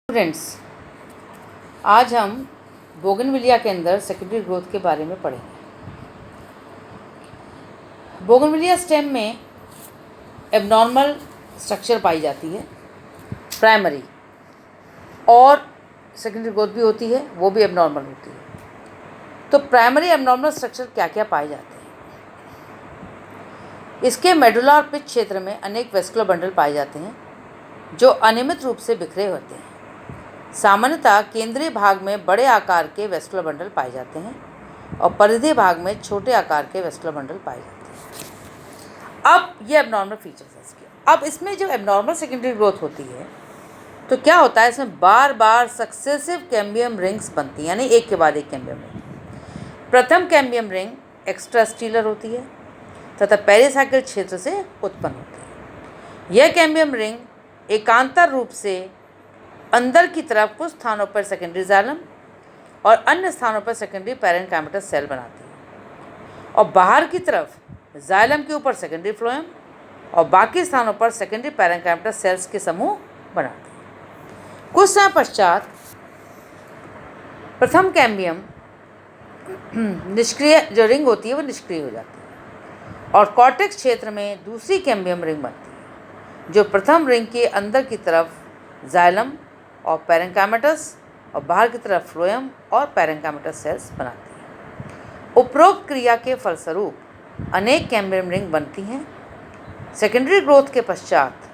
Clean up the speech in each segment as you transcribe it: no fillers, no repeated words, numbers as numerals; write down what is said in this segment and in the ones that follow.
Students, आज हम bougainvillea के अंदर सेकेंडरी ग्रोथ के बारे में पढ़ेंगे। बोगनविलिया स्टेम में एबनॉर्मल स्ट्रक्चर पाई जाती है, प्राइमरी, और सेकेंडरी ग्रोथ भी होती है, वो भी एबनॉर्मल होती है। तो प्राइमरी एबनॉर्मल स्ट्रक्चर क्या क्या पाए जाते हैं? इसके मेडुला और पिच क्षेत्र में अनेक वेस्कुलर बंडल पाए जाते हैं जो अनियमित रूप से बिखरे होते हैं। सामान्यतः केंद्रीय भाग में बड़े आकार के वेस्कुलर बंडल पाए जाते हैं और परिधीय भाग में छोटे आकार के वेस्कुलर बंडल पाए जाते हैं। अब ये एबनॉर्मल फीचर्स हैं इसके। अब इसमें जब एबनॉर्मल सेकेंडरी ग्रोथ होती है तो क्या होता है, इसमें बार बार सक्सेसिव कैम्बियम रिंग्स बनती हैं, यानी एक के बाद एक कैम्बियम रिंग। प्रथम कैम्बियम रिंग एक्स्ट्रास्टीलर होती है तथा पेरिसाइकिल क्षेत्र से उत्पन्न होती है। यह कैम्बियम रिंग एकांतर रूप से अंदर की तरफ कुछ स्थानों पर सेकेंडरी जाइलम और अन्य स्थानों पर सेकेंडरी पैरेन्काइमेटस सेल बनाती है और बाहर की तरफ जाइलम के ऊपर सेकेंडरी फ्लोएम और बाकी स्थानों पर सेकेंडरी पैरेन्काइमेटस सेल्स के समूह बनाती है। कुछ समय पश्चात प्रथम कैम्बियम निष्क्रिय जो रिंग होती है वो निष्क्रिय हो जाती है और कॉर्टेक्स क्षेत्र में दूसरी कैम्बियम रिंग बनती है जो प्रथम रिंग के अंदर की तरफ जाइलम और पैरेन्काइमेटस और बाहर की तरफ फ्लोएम और पैरेन्काइमेटस सेल्स बनाती है। उपरोक्त क्रिया के फलस्वरूप अनेक कैम्बियम रिंग बनती हैं। सेकेंडरी ग्रोथ के पश्चात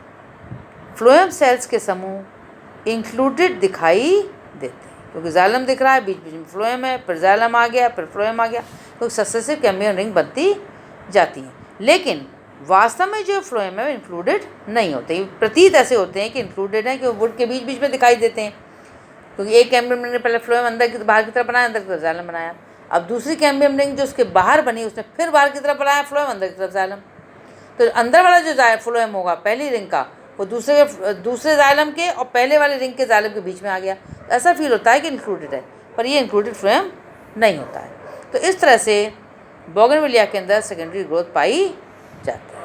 फ्लोएम सेल्स के समूह इंक्लूडेड दिखाई देते हैं, क्योंकि जाइलम दिख रहा है, बीच बीच में फ्लोएम है, फिर जाइलम आ गया, फिर फ्लोएम आ गया, तो सक्सेसिव कैम्बियम रिंग बनती जाती हैं। लेकिन वास्तव में जो फ्लोएम है वो इंक्लूडेड नहीं होते। प्रतीत ऐसे होते हैं कि इंक्लूडेड हैं, कि वो वुड के बीच बीच में दिखाई देते हैं, क्योंकि एक कैम्बियम रिंग ने पहले फ्लोएम अंदर की बाहर की तरफ बनाया, अंदर की तरफ जाइलम बनाया। अब दूसरी कैम्बियम रिंग जो उसके बाहर बनी उसने फिर बाहर की तरफ बनाया फ्लोएम, अंदर की तरफ जाइलम। तो अंदर वाला जो फ्लोएम होगा पहली रिंग का, वो दूसरे जाइलम के और पहले वाले रिंग के जाइलम के बीच में आ गया। तो ऐसा फील होता है कि इंक्लूडेड है, पर ये इंक्लूडेड फ्लोएम नहीं होता है। तो इस तरह से बोगनविलिया के अंदर सेकेंडरी ग्रोथ पाई जाती है।